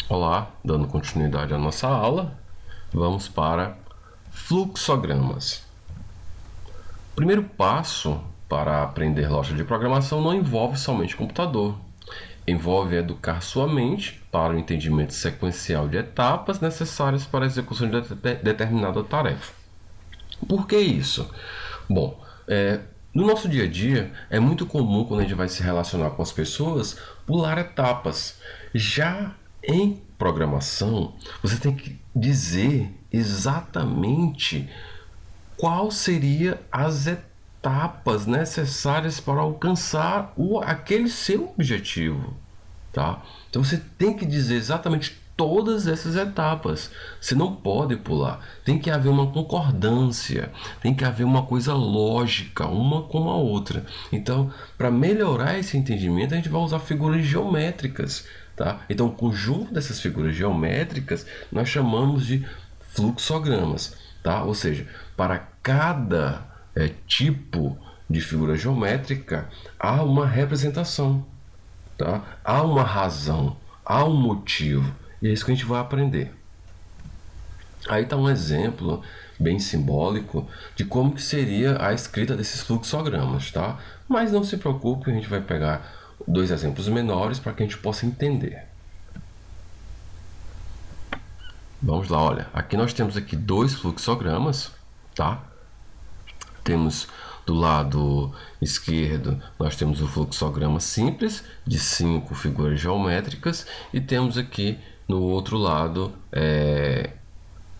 Olá, dando continuidade à nossa aula, vamos para fluxogramas. O primeiro passo para aprender lógica de programação não envolve somente computador. Envolve educar sua mente para o entendimento sequencial de etapas necessárias para a execução de determinada tarefa. Por que isso? Bom, no nosso dia a dia é muito comum, quando a gente vai se relacionar com as pessoas, pular etapas. Já em programação, você tem que dizer exatamente qual seria as etapas necessárias para alcançar aquele seu objetivo, tá? Então você tem que dizer exatamente todas essas etapas. Você não pode pular. Tem que haver uma concordância, tem que haver uma coisa lógica, uma com a outra. Então, para melhorar esse entendimento, a gente vai usar figuras geométricas, tá? Então, o conjunto dessas figuras geométricas nós chamamos de fluxogramas, tá? Ou seja, para cada tipo de figura geométrica há uma representação, tá? Há uma razão, há um motivo, e é isso que a gente vai aprender. Aí está um exemplo bem simbólico de como que seria a escrita desses fluxogramas, tá? Mas não se preocupe, a gente vai pegar dois exemplos menores para que a gente possa entender. Vamos lá, olha, aqui nós temos aqui dois fluxogramas, tá? Temos do lado esquerdo, nós temos o fluxograma simples de 5 figuras geométricas e temos aqui no outro lado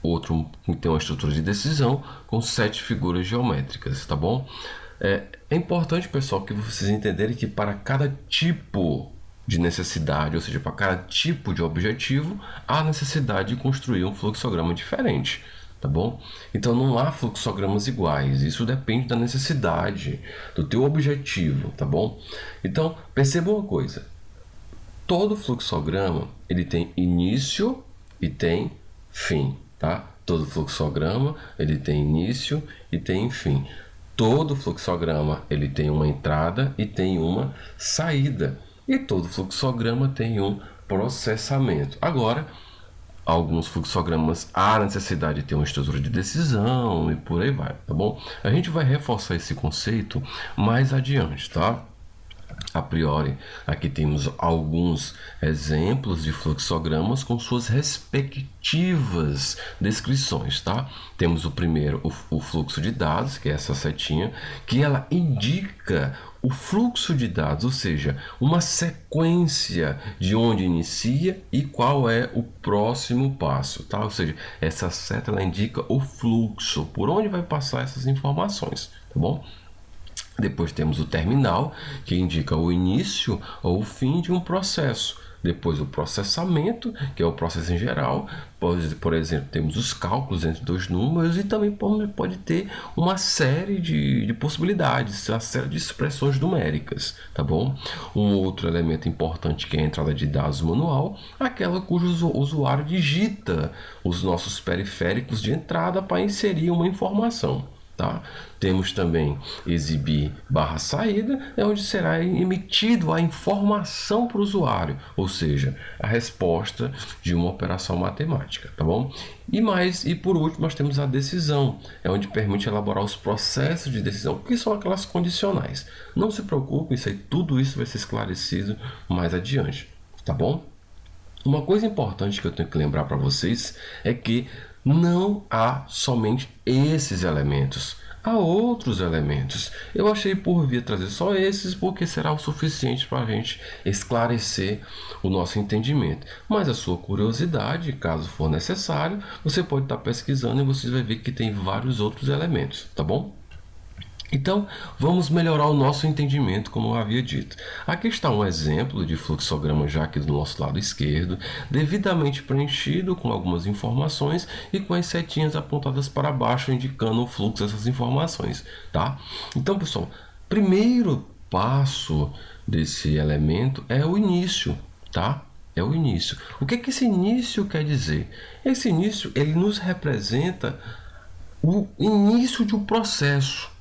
outro que tem uma estrutura de decisão com 7 figuras geométricas, tá bom? É importante, pessoal, que vocês entenderem que para cada tipo de necessidade, ou seja, para cada tipo de objetivo, há necessidade de construir um fluxograma diferente, tá bom? Então não há fluxogramas iguais, isso depende da necessidade, do teu objetivo, tá bom? Então, perceba uma coisa, todo fluxograma ele tem início e tem fim, tá? Todo fluxograma ele tem início e tem fim. Todo fluxograma ele tem uma entrada e tem uma saída. E todo fluxograma tem um processamento. Agora, alguns fluxogramas há necessidade de ter uma estrutura de decisão e por aí vai, tá bom? A gente vai reforçar esse conceito mais adiante, tá? A priori, aqui temos alguns exemplos de fluxogramas com suas respectivas descrições, tá? Temos o primeiro, o fluxo de dados, que é essa setinha, que ela indica o fluxo de dados, ou seja, uma sequência de onde inicia e qual é o próximo passo, tá? Ou seja, essa seta ela indica o fluxo, por onde vai passar essas informações, tá bom? Depois temos o terminal, que indica o início ou o fim de um processo. Depois o processamento, que é o processo em geral. Por exemplo, temos os cálculos entre dois números e também pode ter uma série de possibilidades, uma série de expressões numéricas, tá bom? Um outro elemento importante que é a entrada de dados manual, aquela cujo usuário digita os nossos periféricos de entrada para inserir uma informação. Tá? Temos também exibir barra saída, é onde será emitido a informação para o usuário, ou seja, a resposta de uma operação matemática, tá bom? E por último nós temos a decisão, é onde permite elaborar os processos de decisão, que são aquelas condicionais. Não se preocupe, tudo isso vai ser esclarecido mais adiante, tá bom? Uma coisa importante que eu tenho que lembrar para vocês é que não há somente esses elementos. Há outros elementos. Eu achei por vir trazer só esses porque será o suficiente para a gente esclarecer o nosso entendimento. Mas a sua curiosidade, caso for necessário, você pode estar pesquisando e você vai ver que tem vários outros elementos, tá bom? Então, vamos melhorar o nosso entendimento, como eu havia dito. Aqui está um exemplo de fluxograma já aqui do nosso lado esquerdo, devidamente preenchido com algumas informações e com as setinhas apontadas para baixo, indicando o fluxo dessas informações, tá? Então, pessoal, primeiro passo desse elemento é o início, tá? É o início. O que esse início quer dizer? Esse início, ele nos representa o início de um processo.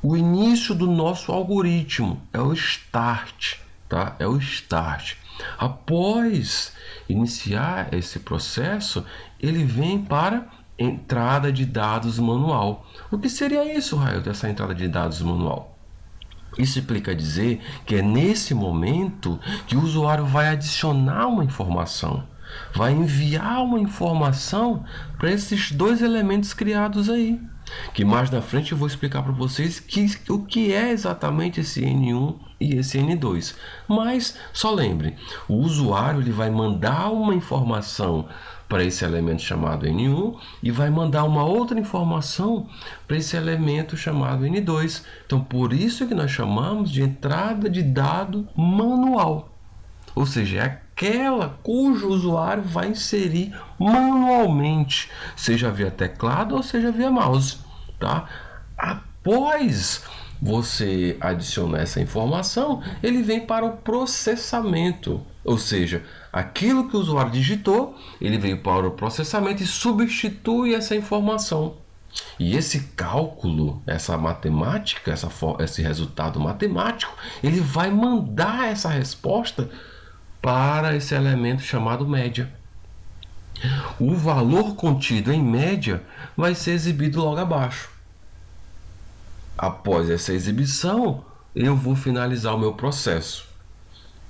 O início do nosso algoritmo é o start, tá? É o start. Após iniciar esse processo, ele vem para entrada de dados manual. O que seria isso, Raio, dessa entrada de dados manual? Isso implica dizer que é nesse momento que o usuário vai adicionar uma informação, vai enviar uma informação para esses dois elementos criados aí. Que mais na frente eu vou explicar para vocês o que é exatamente esse N1 e esse N2. Mas só lembre, o usuário ele vai mandar uma informação para esse elemento chamado N1 e vai mandar uma outra informação para esse elemento chamado N2. Então, por isso que nós chamamos de entrada de dado manual. Ou seja, é aquela cujo usuário vai inserir manualmente, seja via teclado ou seja via mouse, tá? Após você adicionar essa informação, ele vem para o processamento, ou seja, aquilo que o usuário digitou, ele veio para o processamento e substitui essa informação. E esse cálculo, essa matemática, esse resultado matemático, ele vai mandar essa resposta para esse elemento chamado média. O valor contido em média vai ser exibido logo abaixo. Após essa exibição, eu vou finalizar o meu processo.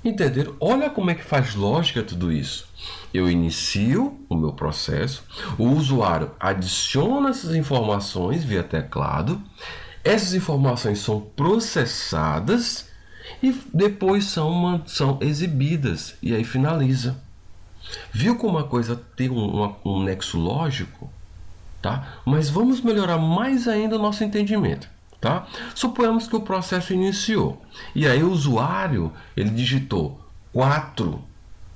Entenderam? Olha como é que faz lógica tudo isso. Eu inicio o meu processo, o usuário adiciona essas informações via teclado, essas informações são processadas e depois são exibidas, e aí finaliza. Viu como a coisa tem um nexo lógico? Tá? Mas vamos melhorar mais ainda o nosso entendimento. Tá? Suponhamos que o processo iniciou e aí o usuário ele digitou 4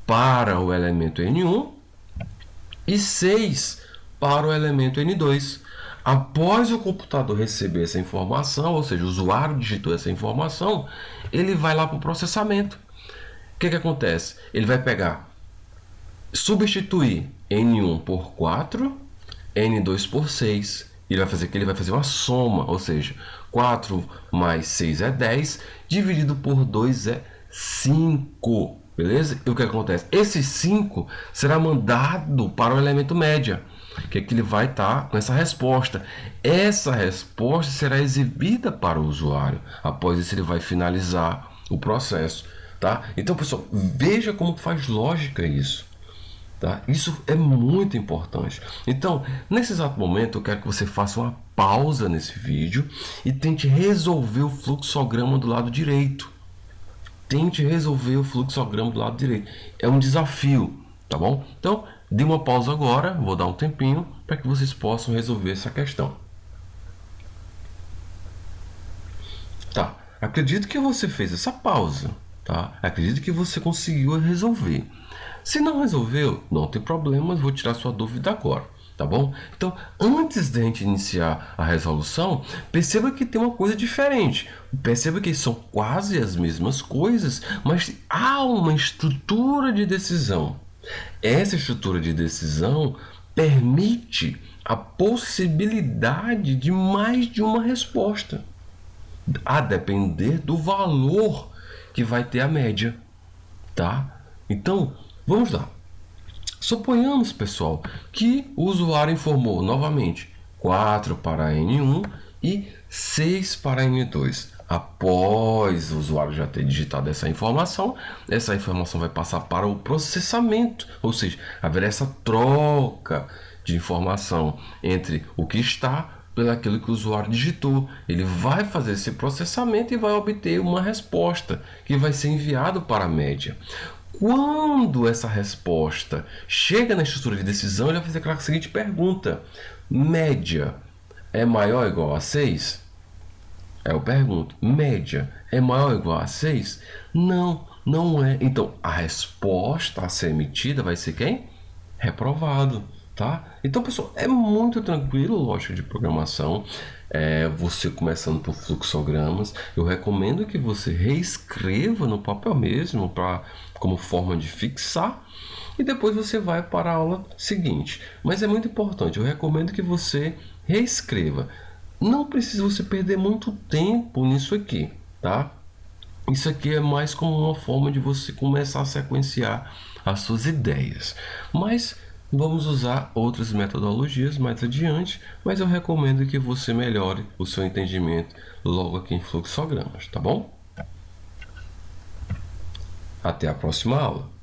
para o elemento N1 e 6 para o elemento N2. Após o computador receber essa informação, ou seja, o usuário digitou essa informação, ele vai lá para o processamento. O que acontece? Ele vai substituir N1 por 4, N2 por 6. Ele vai fazer que ele vai fazer uma soma, ou seja, 4 mais 6 é 10, dividido por 2 é 5, beleza? E o que acontece? Esse 5 será mandado para o elemento média, que é que ele vai estar com essa resposta. Essa resposta será exibida para o usuário. Após isso, ele vai finalizar o processo, tá? Então, pessoal, veja como faz lógica isso. Tá? Isso é muito importante. Então, nesse exato momento, eu quero que você faça uma pausa nesse vídeo e tente resolver o fluxograma do lado direito. Tente resolver o fluxograma do lado direito. É um desafio, tá bom? Então, dê uma pausa agora, vou dar um tempinho para que vocês possam resolver essa questão. Tá, acredito que você fez essa pausa, tá? Acredito que você conseguiu resolver. Se não resolveu, não tem problema, vou tirar sua dúvida agora, tá bom? Então, antes de a gente iniciar a resolução, perceba que tem uma coisa diferente. Perceba que são quase as mesmas coisas, mas há uma estrutura de decisão. Essa estrutura de decisão permite a possibilidade de mais de uma resposta, a depender do valor que vai ter a média, tá? Então, vamos lá. Suponhamos, pessoal, que o usuário informou novamente 4 para N1 e 6 para N2. Após o usuário já ter digitado essa informação vai passar para o processamento, ou seja, haverá essa troca de informação entre o que está pelaquilo que o usuário digitou. Ele vai fazer esse processamento e vai obter uma resposta que vai ser enviado para a média. Quando essa resposta chega na estrutura de decisão, ele vai fazer aquela seguinte pergunta: média é maior ou igual a 6? Eu pergunto, média é maior ou igual a 6? Não, não é. Então, a resposta a ser emitida vai ser quem? Reprovado, tá? Então, pessoal, é muito tranquilo, lógica de programação. Você começando por fluxogramas, eu recomendo que você reescreva no papel mesmo, como forma de fixar, e depois você vai para a aula seguinte. Mas é muito importante, eu recomendo que você reescreva. Não precisa você perder muito tempo nisso aqui, tá? Isso aqui é mais como uma forma de você começar a sequenciar as suas ideias. Mas vamos usar outras metodologias mais adiante, mas eu recomendo que você melhore o seu entendimento logo aqui em fluxogramas, tá bom? Até a próxima aula.